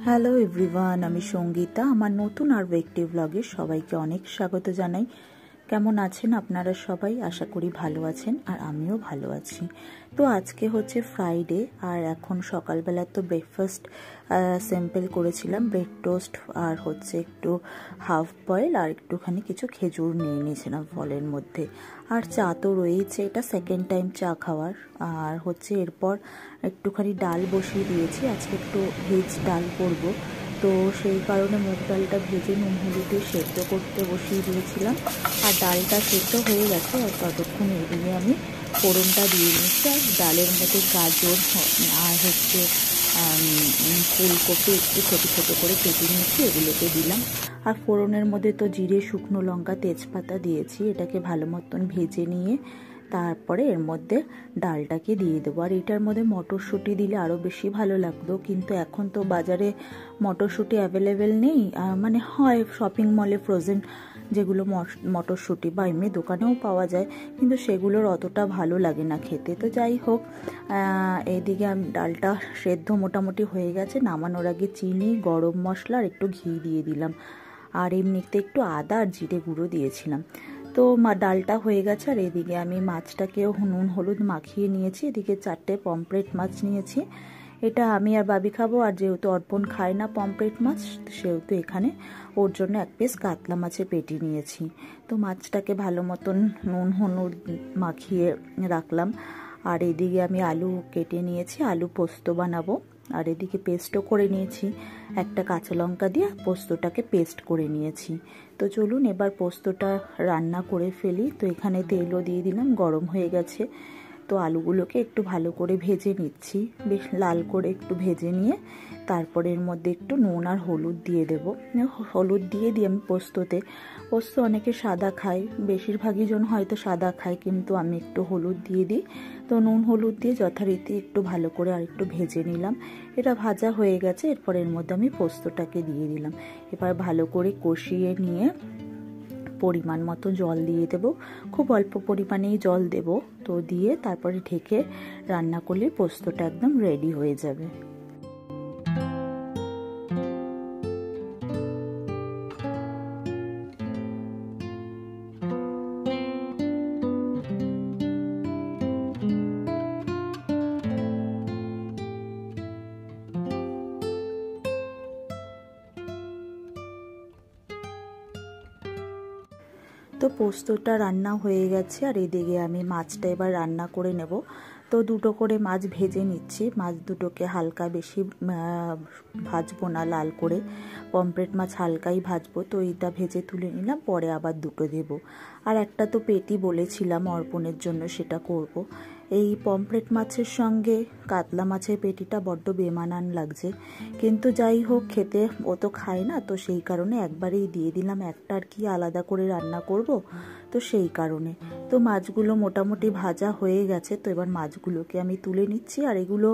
Hello everyone, আমি সঙ্গীতা। আমার নতুন আর একটি ব্লগে সবাইকে অনেক স্বাগত জানাই। কেমন আছেন আপনারা সবাই? আশা করি ভালো আছেন, আর আমিও ভালো আছি। তো আজকে হচ্ছে ফ্রাইডে, আর এখন সকালবেলা তো ব্রেকফাস্ট সিম্পল করেছিলাম, ব্রেড টোস্ট আর হচ্ছে একটু হাফ বয়েল আর একটুখানি কিছু খেজুর নিয়ে নিয়েছিলাম ফলের মধ্যে। আর চা তো রয়েছে, এটা সেকেন্ড টাইম চা খাওয়ার। আর হচ্ছে এরপর একটুখানি ডাল বসিয়ে দিয়েছি, আজকে একটু ভেজ ডাল করবো, তো সেই কারণে মুগ ডালটা ভেজে নুন হলুদ দিয়ে সেদ্ধ করতে বসিয়ে দিয়েছিলাম। আর ডালটা সেদ্ধ হয়ে গেছে, আর ততক্ষণ এদিকে আমি ফোড়নটা দিয়ে নিচ্ছি। আর ডালের মধ্যে গাজর আর হচ্ছে ফুলকপি একটু ছোটো ছোটো করে কেটে নিয়েছি, এগুলোকে দিলাম। আর ফোড়নের মধ্যে তো জিরে, শুকনো লঙ্কা, তেজপাতা দিয়েছি। এটাকে ভালো মতন ভেজে নিয়ে তারপরে এর মধ্যে ডালটাকে দিয়ে দেবো। আর এটার মধ্যে মটরশুঁটি দিলে আরও বেশি ভালো লাগতো, কিন্তু এখন তো বাজারে মটরশুঁটি অ্যাভেলেবেল নেই। মানে হয় শপিং মলে ফ্রোজেন যেগুলো মটরশুঁটি, বা এমনি দোকানেও পাওয়া যায়, কিন্তু সেগুলোর অতটা ভালো লাগে না খেতে। তো যাই হোক, এইদিকে ডালটা সেদ্ধ মোটামুটি হয়ে গেছে। নামানোর আগে চিনি, গরম মশলা আর একটু ঘি দিয়ে দিলাম, আর এমনিতে একটু আদা আর জিরে গুঁড়ো দিয়েছিলাম। তো ডালটা হয়ে গেছে। আর এদিকে আমি মাছটাকেও নুন হলুদ মাখিয়ে নিয়েছি। এদিকে 4টে পমফ্রেট মাছ নিয়েছি, এটা আমি আর বাবি খাবো। আর যেহেতু অর্পণ খায় না পমফ্রেট মাছ, সেহেতু এখানে ওর জন্য এক পিস কাতলা মাছের পেটি নিয়েছি। তো মাছটাকে ভালো মতন নুন হলুদ মাখিয়ে রাখলাম। আর এদিকে আমি আলু কেটে নিয়েছি, আলু পোস্ত বানাবো। আর এদিকে পেস্টও করে নিয়েছি, একটা কাঁচা লঙ্কা দিয়ে পোস্তটাকে পেস্ট করে নিয়েছি। তো চলুন এবার পোস্তটা রান্না করে ফেলি। তো এখানে তেলও দিয়ে দিলাম, গরম হয়ে গেছে। তো আলুগুলোকে একটু ভালো করে ভেজে নিচ্ছি, বেশ লাল করে একটু ভেজে নিয়ে তারপরে এর মধ্যে একটু নুন আর হলুদ দিয়ে দেবো। হলুদ দিয়ে দিই আমি পোস্ততে। পোস্ত অনেকে সাদা খায়, বেশিরভাগই জন হয়তো সাদা খায়, কিন্তু আমি একটু হলুদ দিয়ে দিই। তো নুন হলুদ দিয়ে যথারীতি একটু ভালো করে আর একটু ভেজে নিলাম। এটা ভাজা হয়ে গেছে, এরপর এর মধ্যে আমি পোস্তটাকে দিয়ে দিলাম। এবার ভালো করে কষিয়ে নিয়ে পরিমাণ মতো জল দিয়ে দেব, খুব অল্প পরিমাণেই জল দেব। তো দিয়ে তারপরে ঢেকে রান্না করলে পোস্তটা একদম রেডি হয়ে যাবে। তো পোস্তটা রান্না হয়ে গেছে, আর এদিকে আমি মাছটা এবার রান্না করে নেব। তো দুটো করে মাছ ভেজে নিচ্ছি। মাছ দুটোকে হালকা বেশি ভাজবো না লাল করে, পমফ্রেট মাছ হালকাই ভাজবো। তো এইটা ভেজে তুলে নিলাম, পরে আবার দুটো দেব। আর একটা তো পেটি বলেছিলাম অর্পণের জন্য, সেটা করব। এই পমফ্রেট মাছের সঙ্গে কাতলা মাছের পেটিটা বড্ড বেমানান লাগছে, কিন্তু যাই হোক খেতে ও তো খায় না, তো সেই কারণে একবারেই দিয়ে দিলাম। একটা আর কি আলাদা করে রান্না করব, তো সেই কারণে। তো মাছগুলো মোটামুটি ভাজা হয়ে গেছে, তো এবার মাছগুলোকে আমি তুলে নিচ্ছি। আর এগুলো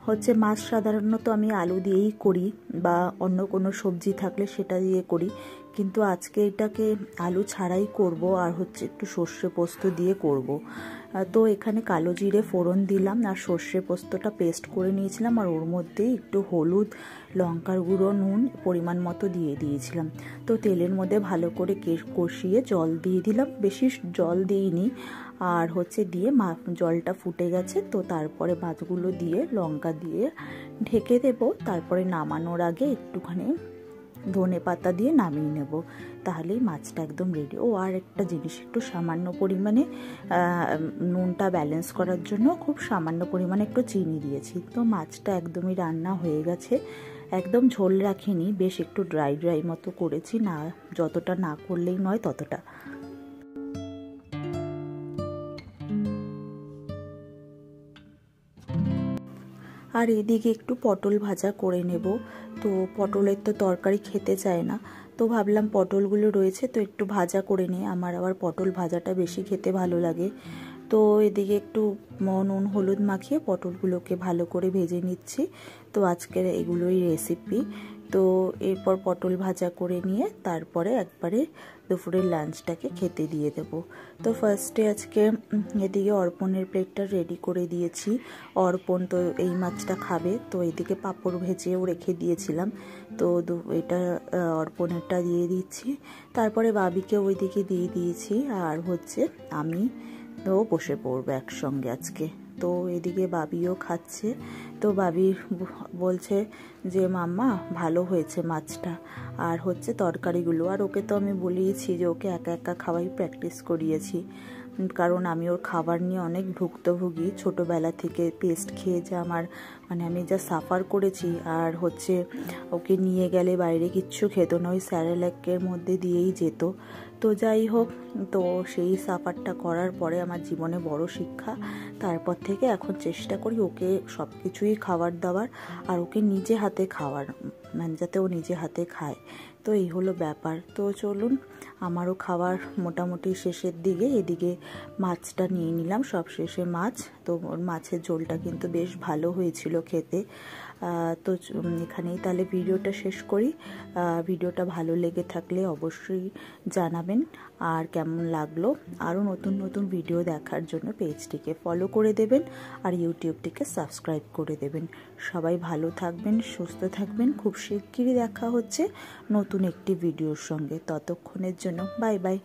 হচ্ছে মাছ সাধারণত আমি আলু দিয়েই করি, বা অন্য কোনো সবজি থাকলে সেটা দিয়ে করি, কিন্তু আজকে এটাকে আলু ছাড়াই করব, আর হচ্ছে একটু সর্ষে পোস্ত দিয়ে করব। তো এখানে কালো জিরে ফোড়ন দিলাম, আর সর্ষে পোস্তটা পেস্ট করে নিয়েছিলাম, আর ওর মধ্যেই একটু হলুদ, লঙ্কার গুঁড়ো, নুন পরিমাণ মতো দিয়ে দিয়েছিলাম। তো তেলের মধ্যে ভালো করে কষিয়ে জল দিয়ে দিলাম, বেশি জল দিইনি। আর হচ্ছে দিয়ে জলটা ফুটে গেছে, তো তারপরে মাছগুলো দিয়ে লঙ্কা দিয়ে ঢেকে দেব। তারপরে নামানোর আগে একটুখানি ধনে পাতা দিয়ে নামিয়ে নেব, তাহলেই মাছটা একদম রেডি। ও আর একটা জিনিস, একটু সামান্য পরিমাণে নুনটা ব্যালেন্স করার জন্য খুব সামান্য পরিমাণে একটু চিনি দিয়েছি। তো মাছটা একদমই রান্না হয়ে গেছে, একদম ঝোল রাখিনি, বেশ একটু ড্রাই ড্রাই মতো করেছি, না যতটা না করলেই নয় ততটা। আর এদিকে একটু পটল ভাজা করে নেব। তো পটলের তো তরকারি খেতে চায় না, তো ভাবলাম পটলগুলো রয়েছে তো একটু ভাজা করে নিই। আমার আবার পটল ভাজাটা বেশি খেতে ভালো লাগে। তো এদিকে একটু নুন হলুদ মাখিয়ে পটলগুলোকে ভালো করে ভেজে নিচ্ছি। তো আজকের এগুলোই রেসিপি। তো এরপর পটল ভাজা করে নিয়ে তারপরে একবারে দুপুরের লাঞ্চটাকে খেতে দিয়ে দেব। তো ফার্স্টে আজকে এদিকে অর্পণের প্লেটটা রেডি করে দিয়েছি। অর্পণ তো এই মাছটা খাবে, তো এদিকে পাঁপড় ভেজেও রেখে দিয়েছিলাম। তো এটা অর্পণেরটা দিয়ে দিচ্ছি, তারপরে বাবিকে ওইদিকে দিয়ে দিয়েছি, আর হচ্ছে আমি তো বসে পড়বো একসঙ্গে আজকে। তো এদিকে বাবিও খাচ্ছে। তো বাবি বলছে যে মাম্মা ভালো হয়েছে মাছটা, আর হচ্ছে তরকারিগুলো। আর ওকে তো আমি বলিয়েছি যে ওকে একা একা খাওয়াই প্র্যাকটিস করিয়েছি, কারণ আমি ওর খাবার নিয়ে অনেক ভুক্তভোগী। ছোটোবেলা থেকে পেস্ট খেয়ে যা আমার আমি যা সাফার করেছি। আর হচ্ছে ওকে নিয়ে গেলে বাইরে কিচ্ছু খেত না, ওই স্যারেল্যাকের মধ্যে দিয়েই যেত। তো যাই হোক, তো সেই সাফারটা করার পরে আমার জীবনে বড় শিক্ষা। তারপর থেকে এখন চেষ্টা করি ওকে সব কিছুই খাবার দাবার, আর ওকে নিজে হাতে খাওয়ার, যাতে ও নিজে হাতে খায়। তো এই হলো ব্যাপার। তো চলুন, আমারও খাবার মোটামুটি শেষের দিকে। এদিকে মাছটা নিয়ে নিলাম, সব শেষে মাছ। তো মাছের ঝোলটা কিন্তু বেশ ভালো হয়েছিল খেতে। তো এখানেই তাহলে ভিডিওটা শেষ করি। ভিডিওটা ভালো লেগে থাকলে অবশ্যই জানাবেন, আর কেমন লাগলো। আরও নতুন নতুন ভিডিও দেখার জন্য পেজটিকে ফলো করে দেবেন, আর ইউটিউবটিকে সাবস্ক্রাইব করে দেবেন। সবাই ভালো থাকবেন, সুস্থ থাকবেন। খুব শিগগিরই দেখা হচ্ছে নতুন একটি ভিডিওর সঙ্গে। ততক্ষণের জন্য বাই বাই।